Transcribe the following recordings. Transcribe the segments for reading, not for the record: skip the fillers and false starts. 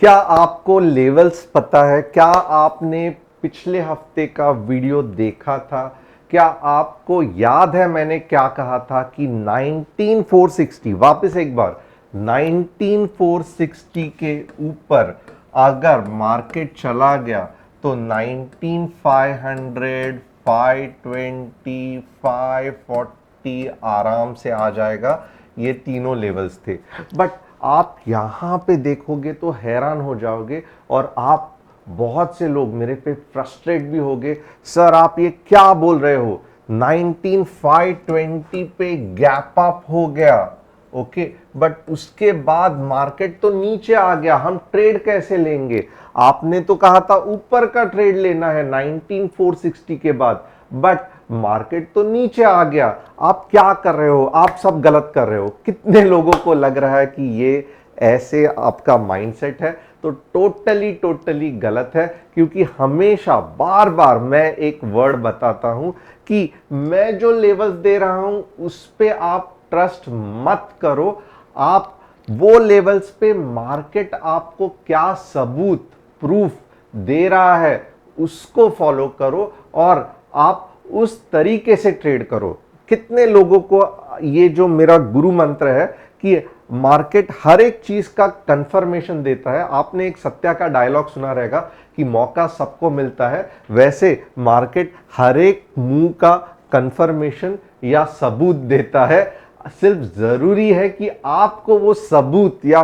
क्या आपको लेवल्स पता है? क्या आपने पिछले हफ्ते का वीडियो देखा था? क्या आपको याद है मैंने क्या कहा था कि 19460, वापस एक बार 19460 के ऊपर अगर मार्केट चला गया तो 19500, 520, 540 आराम से आ जाएगा। ये तीनों लेवल्स थे। बट आप यहां पे देखोगे तो हैरान हो जाओगे और आप बहुत से लोग मेरे पे फ्रस्ट्रेट भी होगे। सर आप ये क्या बोल रहे हो, 19520 पे गैप अप हो गया, ओके, बट उसके बाद मार्केट तो नीचे आ गया, हम ट्रेड कैसे लेंगे? आपने तो कहा था ऊपर का ट्रेड लेना है 19460 के बाद, बट मार्केट तो नीचे आ गया। आप क्या कर रहे हो? आप सब गलत कर रहे हो। कितने लोगों को लग रहा है कि ये ऐसे आपका माइंडसेट है? तो टोटली गलत है, क्योंकि हमेशा बार बार मैं एक वर्ड बताता हूं कि मैं जो लेवल्स दे रहा हूं उस पे आप ट्रस्ट मत करो। आप वो लेवल्स पे मार्केट आपको क्या सबूत, प्रूफ दे रहा है उसको फॉलो करो और आप उस तरीके से ट्रेड करो। कितने लोगों को ये जो मेरा गुरु मंत्र है कि मार्केट हर एक चीज का कंफर्मेशन देता है। आपने एक सत्या का डायलॉग सुना रहेगा कि मौका सबको मिलता है, वैसे मार्केट हर एक मूव का कंफर्मेशन या सबूत देता है। सिर्फ जरूरी है कि आपको वो सबूत या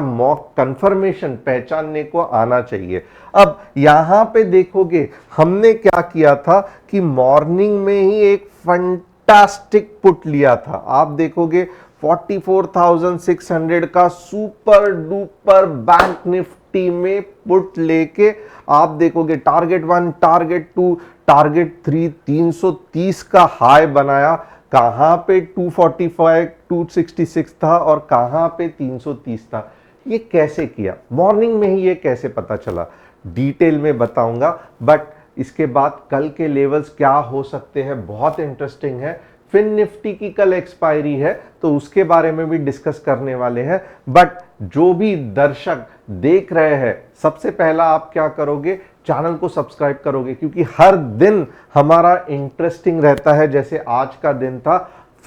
कंफर्मेशन पहचानने को आना चाहिए। अब यहां पे देखोगे हमने क्या किया था कि मॉर्निंग में ही एक फंटास्टिक पुट लिया था। आप देखोगे 44,600 का सुपर डुपर बैंक निफ्टी में पुट लेके आप देखोगे टारगेट 1, टारगेट 2, टारगेट 3, 330 का हाई बनाया। कहां पे 245, 266 था और कहां पे 330 था। ये कैसे किया? मॉर्निंग में ही ये कैसे पता चला? डिटेल में बताऊंगा, बट इसके बाद कल के लेवल्स क्या हो सकते हैं बहुत इंटरेस्टिंग है। फिन निफ्टी की कल एक्सपायरी है तो उसके बारे में भी डिस्कस करने वाले हैं। बट जो भी दर्शक देख रहे हैं, सबसे पहला आप क्या करोगे, चैनल को सब्सक्राइब करोगे, क्योंकि हर दिन हमारा इंटरेस्टिंग रहता है। जैसे आज का दिन था,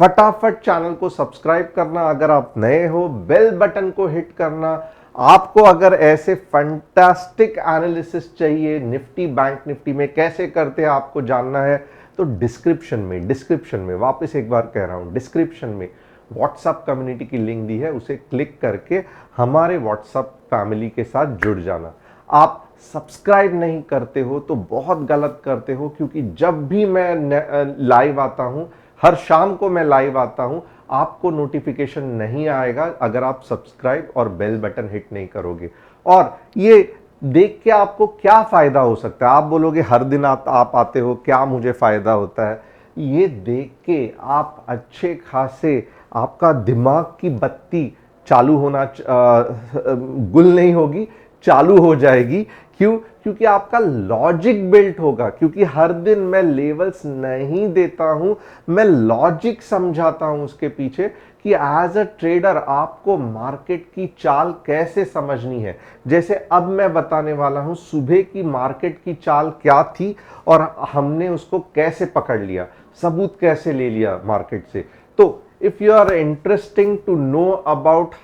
फटाफट चैनल को सब्सक्राइब करना, अगर आप नए हो बेल बटन को हिट करना। आपको अगर ऐसे फंटास्टिक एनालिसिस चाहिए निफ्टी बैंक निफ्टी में कैसे करते हैं आपको जानना है, तो डिस्क्रिप्शन में वापस एक बार कह रहा हूं, डिस्क्रिप्शन में व्हाट्सएप कम्युनिटी की लिंक दी है, उसे क्लिक करके हमारे व्हाट्सएप फैमिली के साथ जुड़ जाना। आप सब्सक्राइब नहीं करते हो तो बहुत गलत करते हो, क्योंकि जब भी मैं लाइव आता हूं, हर शाम को मैं लाइव आता हूं, आपको नोटिफिकेशन नहीं आएगा अगर आप सब्सक्राइब और बेल बटन हिट नहीं करोगे। और ये देख के आपको क्या फायदा हो सकता है? आप बोलोगे हर दिन आप आते हो, क्या मुझे फायदा होता है? ये देख के आप अच्छे खासे, आपका दिमाग की बत्ती चालू होना गुल नहीं होगी, चालू हो जाएगी। क्यों? क्योंकि आपका लॉजिक बिल्ट होगा। क्योंकि हर दिन मैं लेवल्स नहीं देता हूं, मैं लॉजिक समझाता हूं उसके पीछे कि एज अ ट्रेडर आपको मार्केट की चाल कैसे समझनी है। जैसे अब मैं बताने वाला हूं सुबह की मार्केट की चाल क्या थी और हमने उसको कैसे पकड़ लिया, सबूत कैसे ले लिया मार्केट से। तो if you are interesting to know about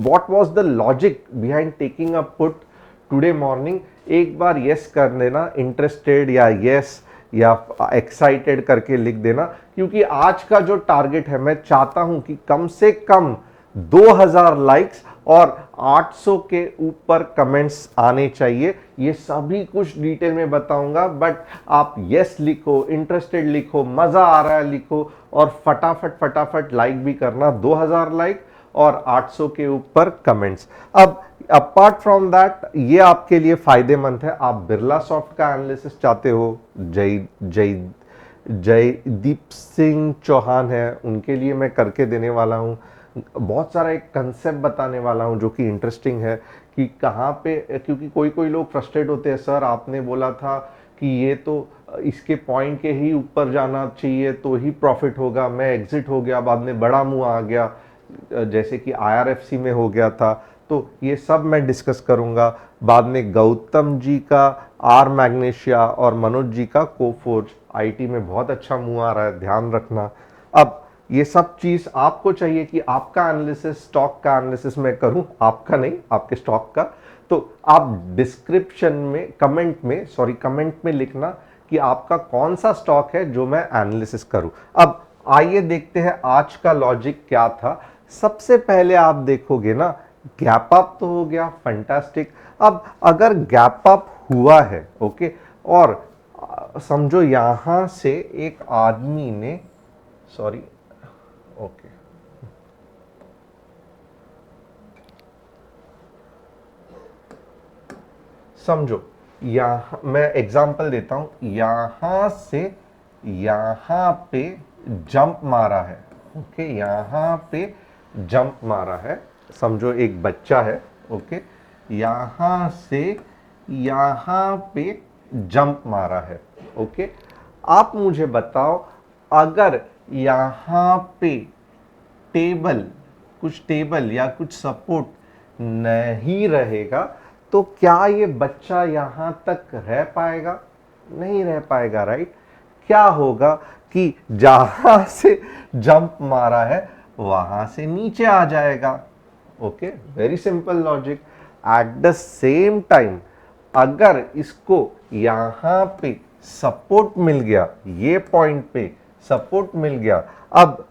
what was the logic behind taking a put today morning, एक बार यस कर देना, इंटरेस्टेड या यस या एक्साइटेड करके लिख देना। क्योंकि आज का जो टारगेट है, मैं चाहता हूं कि कम से कम 2000 लाइक्स और 800 के ऊपर कमेंट्स आने चाहिए। ये सभी कुछ डिटेल में बताऊंगा, बट आप यस लिखो, इंटरेस्टेड लिखो, मजा आ रहा है लिखो और फटाफट लाइक भी करना। 2000 लाइक और 800 के ऊपर कमेंट्स। अब अपार्ट फ्रॉम दैट ये आपके लिए फायदेमंद है। आप बिरला सॉफ्ट का एनालिसिस चाहते हो, जयदीप सिंह चौहान है, उनके लिए मैं करके देने वाला हूं। बहुत सारा एक कंसेप्ट बताने वाला हूं जो कि इंटरेस्टिंग है कि कहां पे, क्योंकि कोई लोग फ्रस्ट्रेट होते हैं, सर आपने बोला था कि ये तो इसके पॉइंट के ही ऊपर जाना चाहिए तो ही प्रॉफिट होगा, मैं एग्जिट हो गया, बाद में बड़ा मुंह आ गया, जैसे कि IRFC में हो गया था। तो ये सब मैं डिस्कस करूंगा। बाद में गौतम जी का आर मैग्नेशिया और मनोज जी का कोफोर्ज, आईटी में बहुत अच्छा मुंह आ रहा है, ध्यान रखना। अब ये सब चीज आपको चाहिए कि आपका एनालिसिस, स्टॉक का एनालिसिस मैं करूं, आपका नहीं, आपके स्टॉक का। तो आप डिस्क्रिप्शन में कमेंट में लिखना कि आपका कौन सा स्टॉक है जो मैं एनालिसिस करूं। अब आइए देखते हैं आज का लॉजिक क्या था। सबसे पहले आप देखोगे ना, गैप अप तो हो गया, फैंटास्टिक। अब अगर गैप अप हुआ है, ओके, और समझो यहां से एक आदमी ने, सॉरी, ओके, समझो यहां मैं एग्जांपल देता हूं, यहां से यहां पे जंप मारा है, ओके, यहां पे जंप मारा है। समझो एक बच्चा है, ओके, यहां से यहां पे जंप मारा है, ओके। आप मुझे बताओ, अगर यहां पे कुछ टेबल या कुछ सपोर्ट नहीं रहेगा तो क्या ये बच्चा यहां तक रह पाएगा? नहीं रह पाएगा, राइट। क्या होगा कि जहां से जंप मारा है वहां से नीचे आ जाएगा, okay, very simple logic. At the same time अगर इसको यहां पे सपोर्ट मिल गया, ये पॉइंट पे सपोर्ट मिल गया, अब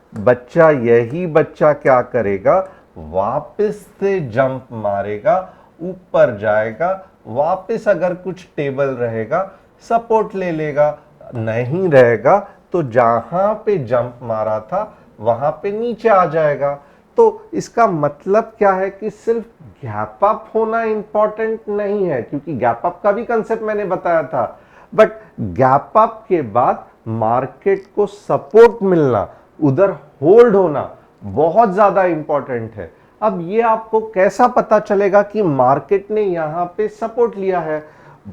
यही बच्चा क्या करेगा, वापस से जंप मारेगा, ऊपर जाएगा, वापस अगर कुछ टेबल रहेगा सपोर्ट ले लेगा, नहीं रहेगा तो जहां पे जंप मारा था वहां पे नीचे आ जाएगा। तो इसका मतलब क्या है कि सिर्फ गैप अप होना इंपॉर्टेंट नहीं है, क्योंकि गैप अप का भी कंसेप्ट मैंने बताया था, बट गैप अप के बाद मार्केट को सपोर्ट मिलना, उधर होल्ड होना बहुत ज्यादा इंपॉर्टेंट है। अब ये आपको कैसा पता चलेगा कि मार्केट ने यहां पे सपोर्ट लिया है?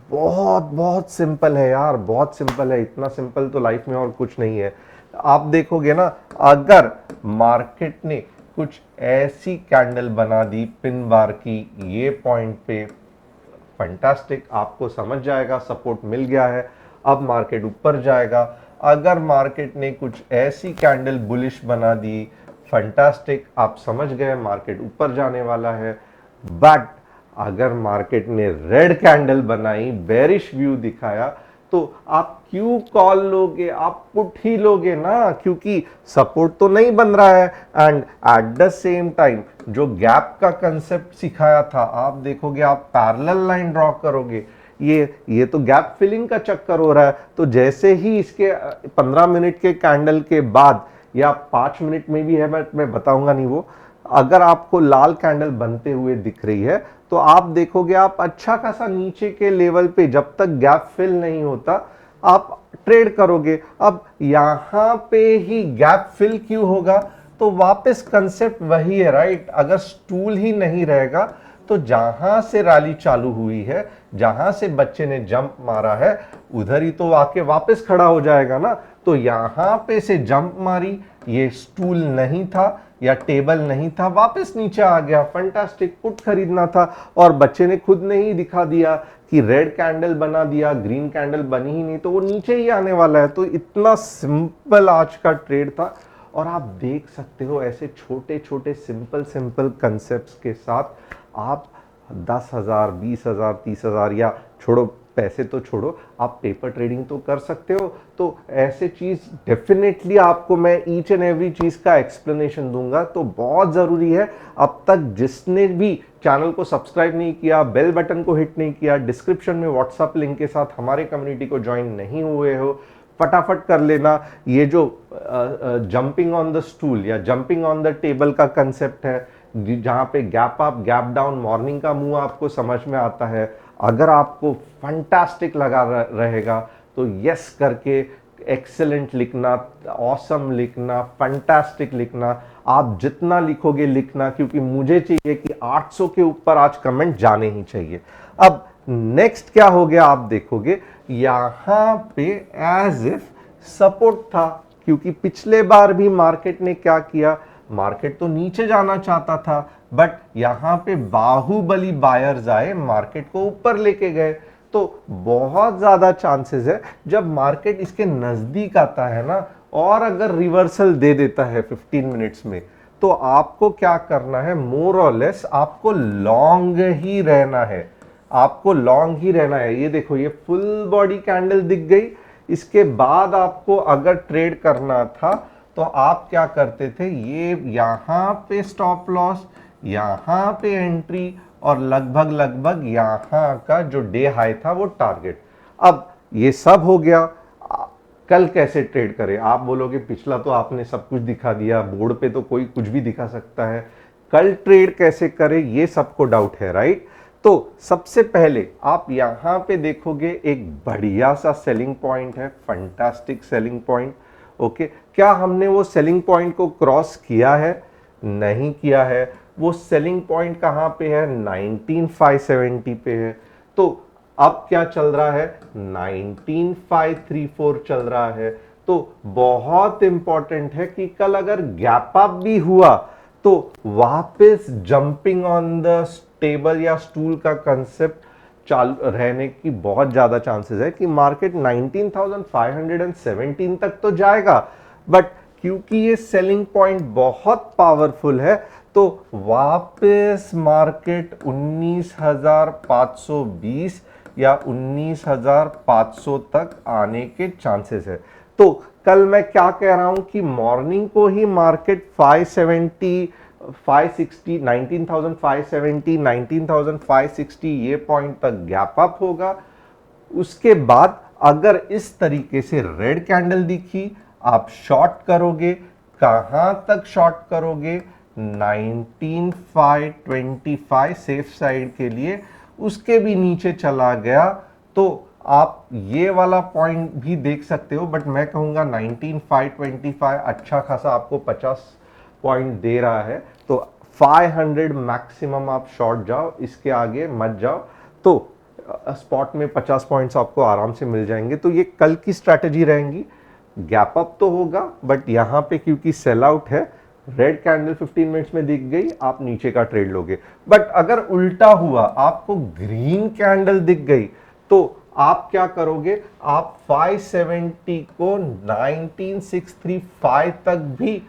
बहुत बहुत सिंपल है यार, बहुत सिंपल है। इतना सिंपल तो लाइफ में और कुछ नहीं है। आप देखोगे ना, अगर मार्केट ने कुछ ऐसी कैंडल बना दी पिन बार की, ये पॉइंट पे, फैंटास्टिक, आपको समझ जाएगा सपोर्ट मिल गया है, अब मार्केट ऊपर जाएगा। अगर मार्केट ने कुछ ऐसी कैंडल बुलिश बना दी, फैंटास्टिक, आप समझ गए मार्केट ऊपर जाने वाला है। बट अगर मार्केट ने रेड कैंडल बनाई, बेरिश व्यू दिखाया, तो आप क्यों कॉल लोगे? आप पुट ही लोगे ना, क्योंकि सपोर्ट तो नहीं बन रहा है। And at the same time जो गैप का कंसेप्ट सिखाया था, आप देखोगे, आप पैरेलल लाइन ड्रॉ करोगे, ये तो गैप फिलिंग का चक्कर हो रहा है। तो जैसे ही इसके 15 मिनट के कैंडल के बाद या 5 मिनट में भी है, मैं बताऊंगा नहीं वो, अगर आपको लाल कैंडल बनते हुए दिख रही है तो आप देखोगे आप अच्छा खासा नीचे के लेवल पे, जब तक गैप फिल नहीं होता आप ट्रेड करोगे। अब यहां पे ही गैप फिल क्यों होगा? तो वापस कंसेप्ट वही है, राइट। अगर स्टूल ही नहीं रहेगा तो जहां से रैली चालू हुई है, जहां से बच्चे ने जंप मारा है, उधर ही तो आके वापस खड़ा हो जाएगा ना। तो यहां पे से जंप मारी, ये स्टूल नहीं था या टेबल नहीं था, वापस नीचे आ गया, फैंटास्टिक, पुट खरीदना था, और बच्चे ने खुद ने ही दिखा दिया कि रेड कैंडल बना दिया, ग्रीन कैंडल बनी ही नहीं, तो वो नीचे ही आने वाला है। तो इतना सिंपल आज का ट्रेड था। और आप देख सकते हो ऐसे छोटे छोटे सिंपल कंसेप्ट्स के साथ आप 10,000, 20,000, 30,000, या छोड़ो, पैसे तो छोड़ो, आप पेपर ट्रेडिंग तो कर सकते हो। तो ऐसे चीज डेफिनेटली आपको मैं ईच एंड एवरी चीज का एक्सप्लेनेशन दूंगा। तो बहुत जरूरी है, अब तक जिसने भी चैनल को सब्सक्राइब नहीं किया, बेल बटन को हिट नहीं किया, डिस्क्रिप्शन में व्हाट्सएप लिंक के साथ हमारे कम्युनिटी को ज्वाइन नहीं हुए हो, फटाफट कर लेना। ये जो जंपिंग ऑन द स्टूल या जंपिंग ऑन द टेबल का कंसेप्ट है, जहां पे gap up, gap down, morning का मूव आपको समझ में आता है, अगर आपको फंटास्टिक लगा रहेगा तो यस करके एक्सेलेंट लिखना, ऑसम लिखना, फंटास्टिक लिखना, आप जितना लिखोगे लिखना, क्योंकि मुझे चाहिए कि 800 के ऊपर आज कमेंट जाने ही चाहिए। अब नेक्स्ट क्या हो गया, आप देखोगे यहां पे एज इफ सपोर्ट था, क्योंकि पिछले बार भी मार्केट ने क्या किया, मार्केट तो नीचे जाना चाहता था, बट यहां पे बाहुबली बायर्स आए, मार्केट को ऊपर लेके गए। तो बहुत ज्यादा चांसेस है जब मार्केट इसके नजदीक आता है ना, और अगर रिवर्सल दे देता है 15 मिनट्स में, तो आपको क्या करना है, मोर और लेस आपको लॉन्ग ही रहना है, आपको लॉन्ग ही रहना है। ये देखो, ये फुल बॉडी कैंडल दिख गई। इसके बाद आपको अगर ट्रेड करना था तो आप क्या करते थे, ये यहां पे स्टॉप लॉस, यहां पे एंट्री, और लगभग लगभग यहां का जो डे हाई था वो टारगेट। अब ये सब हो गया, कल कैसे ट्रेड करें? आप बोलोगे पिछला तो आपने सब कुछ दिखा दिया, बोर्ड पे तो कोई कुछ भी दिखा सकता है, कल ट्रेड कैसे करें ये सबको डाउट है, राइट? तो सबसे पहले आप यहां पे देखोगे एक बढ़िया सा सेलिंग पॉइंट है, फंटास्टिक सेलिंग पॉइंट। ओके, क्या हमने वो सेलिंग पॉइंट को क्रॉस किया है? नहीं किया है। वो सेलिंग पॉइंट कहां पे है? 19570 पे है। तो अब क्या चल रहा है? 19534 चल रहा है। तो बहुत इंपॉर्टेंट है कि कल अगर गैप अप भी हुआ तो वापस जंपिंग ऑन द स्टेबल या स्टूल का कंसेप्ट चालू रहने की बहुत ज्यादा चांसेस है कि मार्केट 19,517 तक तो जाएगा, बट क्योंकि ये सेलिंग पॉइंट बहुत पावरफुल है तो वापस मार्केट 19,520 या 19,500 तक आने के चांसेस है। तो कल मैं क्या कह रहा हूं कि मॉर्निंग को ही मार्केट 570 560 19,570 19,560 ये पॉइंट तक गैप अप होगा। उसके बाद अगर इस तरीके से रेड कैंडल दिखी, आप शॉर्ट करोगे। कहां तक शॉर्ट करोगे? 19,525 सेफ साइड के लिए। उसके भी नीचे चला गया तो आप ये वाला पॉइंट भी देख सकते हो, बट मैं कहूंगा 19,525 अच्छा खासा आपको 50 पॉइंट दे रहा है, तो 500 मैक्सिमम आप शॉर्ट जाओ, इसके आगे मत जाओ। तो स्पॉट में 50 पॉइंट्स आपको आराम से मिल जाएंगे। तो ये कल की स्ट्रैटेजी रहेंगी। गैप अप तो होगा, बट यहां पे क्योंकि सेल आउट है, रेड कैंडल 15 मिनट्स में दिख गई, आप नीचे का ट्रेड लोगे। बट अगर उल्टा हुआ, आपको ग्रीन कैंडल दिख गई, तो आप क्या करोगे? आप 570 को 19,635 तक भी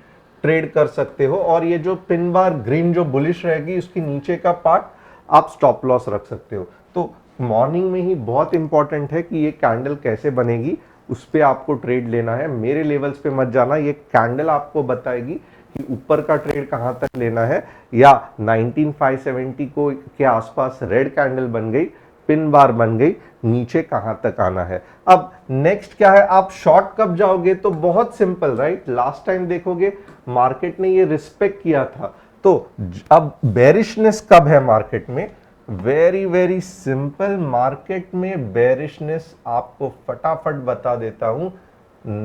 ट्रेड कर सकते हो, और ये जो पिन बार ग्रीन जो बुलिश रहेगी उसके नीचे का पार्ट आप स्टॉप लॉस रख सकते हो। तो मॉर्निंग में ही बहुत इंपॉर्टेंट है कि ये कैंडल कैसे बनेगी, उस पर आपको ट्रेड लेना है। मेरे लेवल्स पे मत जाना, ये कैंडल आपको बताएगी कि ऊपर का ट्रेड कहां तक लेना है, या 19,570 को के आसपास रेड कैंडल बन गई, पिन बार बन गई, नीचे कहां तक आना है। अब नेक्स्ट क्या है, आप शॉर्ट कब जाओगे? तो बहुत सिंपल, राइट? लास्ट टाइम देखोगे मार्केट ने ये रिस्पेक्ट किया था, तो अब बेरिशनेस कब है मार्केट में? वेरी वेरी सिंपल, मार्केट में बेरिशनेस आपको फटाफट बता देता हूं,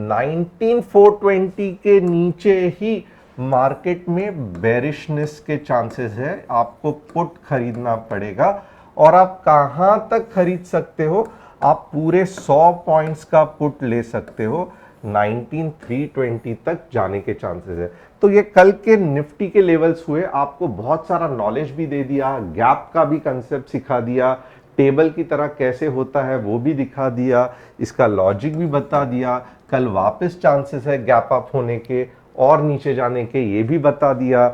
19,420 के नीचे ही मार्केट में बेरिशनेस के चांसेस है। आपको पुट खरीदना पड़ेगा, और आप कहां तक खरीद सकते हो? आप पूरे 100 पॉइंट्स का पुट ले सकते हो, 19,320 तक जाने के चांसेस है। तो ये कल के निफ्टी के लेवल्स हुए, आपको बहुत सारा नॉलेज भी दे दिया, गैप का भी कंसेप्ट सिखा दिया, टेबल की तरह कैसे होता है वो भी दिखा दिया, इसका लॉजिक भी बता दिया। कल वापस चांसेस है गैप अप होने के और नीचे जाने के, ये भी बता दिया।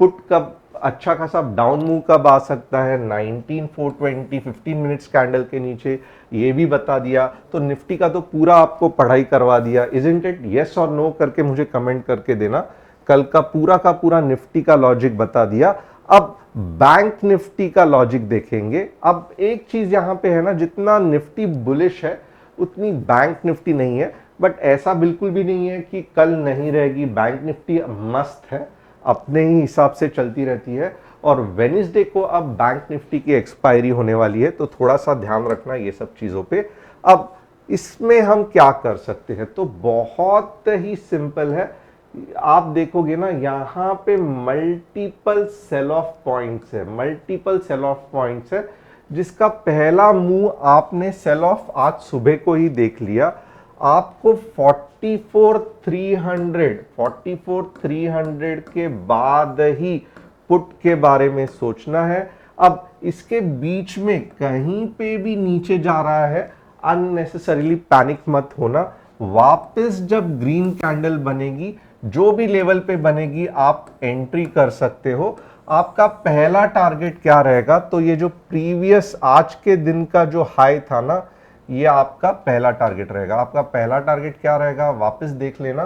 पुट कब अच्छा खासा डाउन मूव कब आ सकता है? 19,420 15 मिनट्स कैंडल के नीचे, ये भी बता दिया। तो निफ्टी का तो पूरा आपको पढ़ाई करवा दिया। Isn't it? यस और नो करके मुझे कमेंट करके देना। कल का पूरा निफ्टी का लॉजिक बता दिया। अब बैंक निफ्टी का लॉजिक देखेंगे। अब एक चीज यहां पे है ना, जितना निफ्टी बुलिश है उतनी बैंक निफ्टी नहीं है, बट ऐसा बिल्कुल भी नहीं है कि कल नहीं रहेगी। बैंक निफ्टी मस्त है, अपने ही हिसाब से चलती रहती है। और वेडनेसडे को अब बैंक निफ्टी की एक्सपायरी होने वाली है, तो थोड़ा सा ध्यान रखना ये सब चीजों पे। अब इसमें हम क्या कर सकते हैं? तो बहुत ही सिंपल है। आप देखोगे ना, यहां पे मल्टीपल सेल ऑफ पॉइंट्स है, मल्टीपल सेल ऑफ पॉइंट्स है, जिसका पहला मूव आपने सेल ऑफ आज सुबह को ही देख लिया। आपको 44,300 के बाद ही पुट के बारे में सोचना है। अब इसके बीच में कहीं पे भी नीचे जा रहा है, अननेसेसरीली पैनिक मत होना। वापस जब ग्रीन कैंडल बनेगी, जो भी लेवल पे बनेगी, आप एंट्री कर सकते हो। आपका पहला टारगेट क्या रहेगा? तो ये जो प्रीवियस आज के दिन का जो हाई था ना, ये आपका पहला टारगेट रहेगा। आपका पहला टारगेट क्या रहेगा? वापस देख लेना,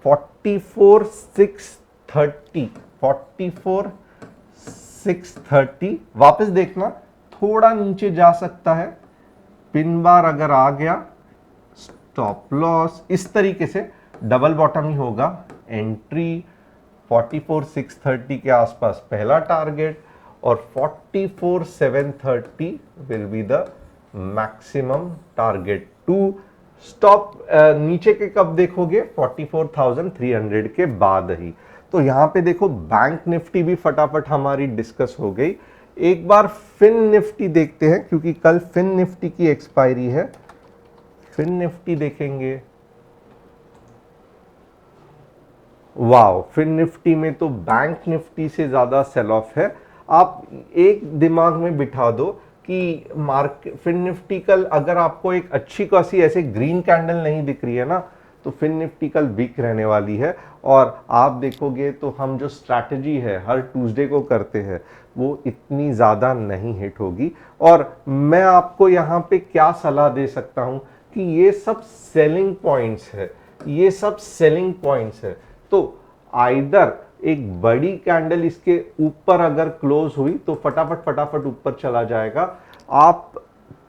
44,630, 44,630। वापस देखना, थोड़ा नीचे जा सकता है। पिन बार अगर आ गया, स्टॉप लॉस, इस तरीके से डबल बॉटम ही होगा। एंट्री 44,630 के आसपास पहला टारगेट, और 44,730 will be the maximum target to stop. नीचे के कब देखोगे? 44,300 के बाद ही। तो यहां पे देखो, बैंक निफ्टी भी फटाफट हमारी डिस्कस हो गई। एक बार फिन निफ्टी देखते हैं, क्योंकि कल फिन निफ्टी की एक्सपायरी है। फिन निफ्टी देखेंगे, वाओ, फिन निफ्टी में तो बैंक निफ्टी से ज्यादा सेल ऑफ है। आप एक दिमाग में बिठा दो कि मार्केट, फिन निफ्टी कल अगर आपको एक अच्छी खासी ऐसे ग्रीन कैंडल नहीं दिख रही है ना, तो फिन निफ्टी कल वीक रहने वाली है। और आप देखोगे तो हम जो स्ट्रैटेजी है हर ट्यूसडे को करते हैं, वो इतनी ज़्यादा नहीं हिट होगी। और मैं आपको यहाँ पे क्या सलाह दे सकता हूँ कि ये सब सेलिंग पॉइंट्स है, ये सब सेलिंग पॉइंट्स है। तो आइदर एक बड़ी कैंडल इसके ऊपर अगर क्लोज हुई तो फटाफट फटाफट ऊपर चला जाएगा। आप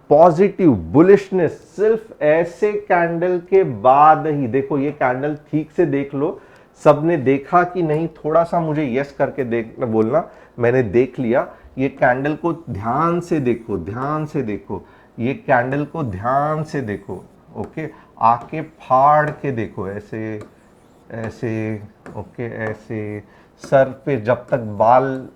पॉजिटिव बुलिशनेस सिर्फ ऐसे कैंडल के बाद ही देखो। ये कैंडल ठीक से देख लो, सबने देखा कि नहीं? थोड़ा सा मुझे यस करके देखना, बोलना मैंने देख लिया। ये कैंडल को ध्यान से देखो, ध्यान से देखो, ये कैंडल को ध्यान से देखो। ओके, आके फाड़ के देखो, ऐसे ऐसे, ओके, ऐसे सर पे जब तक बाल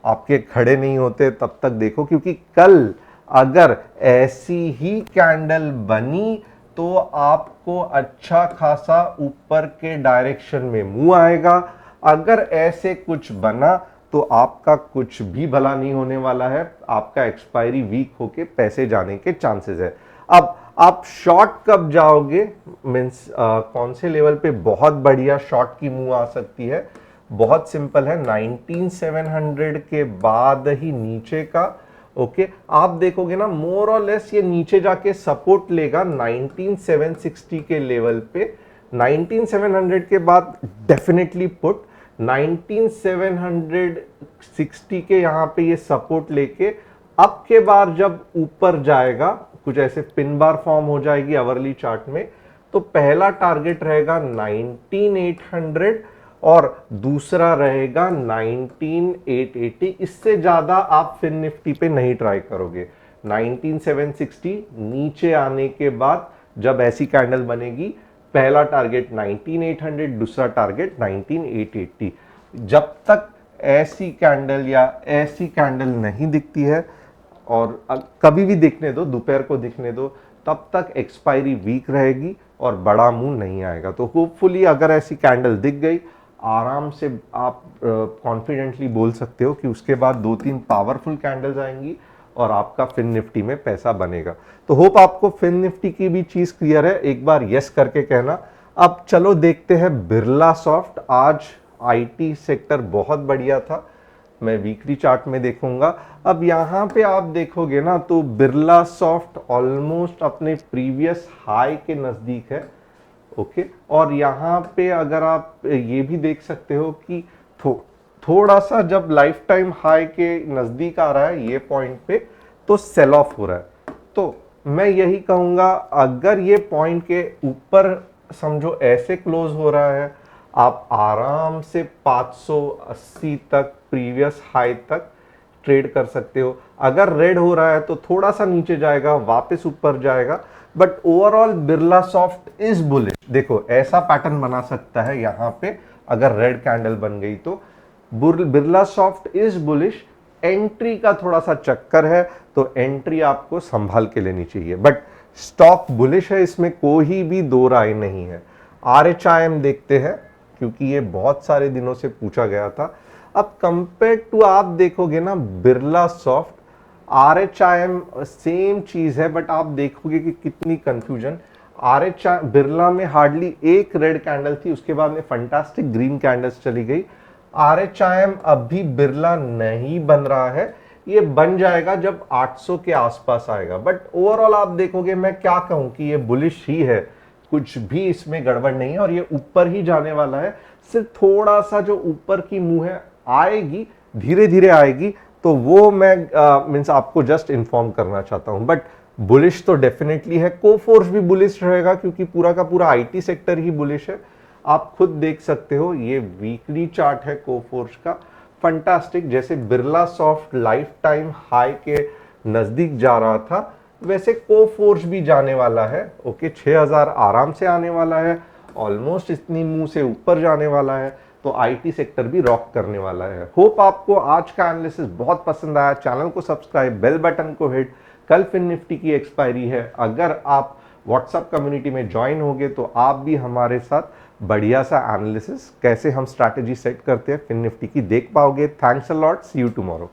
आपके खड़े नहीं होते तब तक देखो, क्योंकि कल अगर ऐसी ही कैंडल बनी तो आपको अच्छा खासा ऊपर के डायरेक्शन में मूव आएगा। अगर ऐसे कुछ बना तो आपका कुछ भी भला नहीं होने वाला है। आपका एक्सपायरी वीक होके पैसे जाने के चांसेस है। अब आप शॉर्ट कब जाओगे? मीन्स कौन से लेवल पे बहुत बढ़िया शॉर्ट की मूव आ सकती है? बहुत सिंपल है, 19,700 के बाद ही नीचे का। ओके, आप देखोगे ना, मोर और लेस ये नीचे जाके सपोर्ट लेगा 19,760 के लेवल पे। 19,700 के बाद डेफिनेटली पुट। 19,760 के यहाँ पे ये सपोर्ट लेके अब के बार जब ऊपर जाएगा, कुछ ऐसे पिन बार फॉर्म हो जाएगी अवरली चार्ट में, तो पहला टारगेट रहेगा 19,800 और दूसरा रहेगा 19,880। इससे ज्यादा आप फिन निफ्टी पे नहीं ट्राई करोगे। 19,760 नीचे आने के बाद जब ऐसी कैंडल बनेगी, पहला टारगेट 19,800, दूसरा टारगेट 19,880। जब तक ऐसी कैंडल या ऐसी कैंडल नहीं दिखती है, और कभी भी दिखने दो, दोपहर को दिखने दो, तब तक एक्सपायरी वीक रहेगी और बड़ा मूव नहीं आएगा। तो होपफुली अगर ऐसी कैंडल दिख गई, आराम से आप कॉन्फिडेंटली बोल सकते हो कि उसके बाद 2-3 पावरफुल कैंडल्स आएंगी और आपका फिन निफ्टी में पैसा बनेगा। तो होप आपको फिन निफ्टी की भी चीज क्लियर है। एक बार यस करके कहना। अब चलो देखते हैं बिरला सॉफ्ट। आज आईटी सेक्टर बहुत बढ़िया था, मैं वीकली चार्ट में देखूंगा। अब यहाँ पे आप देखोगे ना, तो बिरला सॉफ्ट ऑलमोस्ट अपने प्रीवियस हाई के नजदीक है। ओके, और यहाँ पे अगर आप ये भी देख सकते हो कि थोड़ा सा जब लाइफ टाइम हाई के नजदीक आ रहा है ये पॉइंट पे, तो सेल ऑफ हो रहा है। तो मैं यही कहूंगा, अगर ये पॉइंट के ऊपर समझो ऐसे क्लोज हो रहा है, आप आराम से 580 तक प्रीवियस हाई तक ट्रेड कर सकते हो। अगर रेड हो रहा है तो थोड़ा सा नीचे जाएगा, वापस ऊपर जाएगा, but overall Birla soft is bullish. देखो ऐसा पैटर्न बना सकता है यहाँ पे, अगर रेड कैंडल बन गई तो Birla soft is bullish. Entry का थोड़ा सा चक्कर है, तो एंट्री आपको संभाल के लेनी चाहिए, बट स्टॉक बुलिश है, इसमें कोई भी दो राय नहीं है। RHIM देखते हैं क्योंकि ये बहुत सारे दिनों से पूछा गया था। अब कंपेयर टू आप देखोगे ना बिरला सॉफ्ट, RHIM सेम चीज है, बट आप देखोगे कि कितनी कंफ्यूजन। RHIM बिरला में हार्डली एक रेड कैंडल थी, उसके बाद में फंटास्टिक ग्रीन कैंडल्स चली गई। RHIM अभी बिरला नहीं बन रहा है, ये बन जाएगा जब 800 के आसपास आएगा। बट ओवरऑल आप देखोगे, मैं क्या कहूं कि ये बुलिश ही है, कुछ भी इसमें गड़बड़ नहीं है और ये ऊपर ही जाने वाला है। सिर्फ थोड़ा सा जो ऊपर की मुंह है आएगी, धीरे धीरे आएगी, तो वो मैं मीन्स आपको जस्ट इन्फॉर्म करना चाहता हूं। बट बुलिश तो डेफिनेटली है। कोफोर्स भी बुलिश रहेगा क्योंकि पूरा का पूरा आईटी सेक्टर ही बुलिश है। आप खुद देख सकते हो, ये वीकली चार्ट है कोफोर्स का, फंटास्टिक। जैसे Birla soft life time high के नजदीक जा रहा था, वैसे कोफोर्स भी जाने वाला है। ओके, 6000 आराम से आने वाला है, ऑलमोस्ट इतनी मुंह से ऊपर जाने वाला है, तो आईटी सेक्टर भी रॉक करने वाला है। होप आपको आज का एनालिसिस बहुत पसंद आया। चैनल को सब्सक्राइब, बेल बटन को हिट। कल फिन निफ्टी की एक्सपायरी है, अगर आप व्हाट्सएप कम्युनिटी में ज्वाइन होगे तो आप भी हमारे साथ बढ़िया सा एनालिसिस, कैसे हम स्ट्रैटेजी सेट करते हैं फिन निफ्टी की, देख पाओगे। Thanks a lot, see you tomorrow.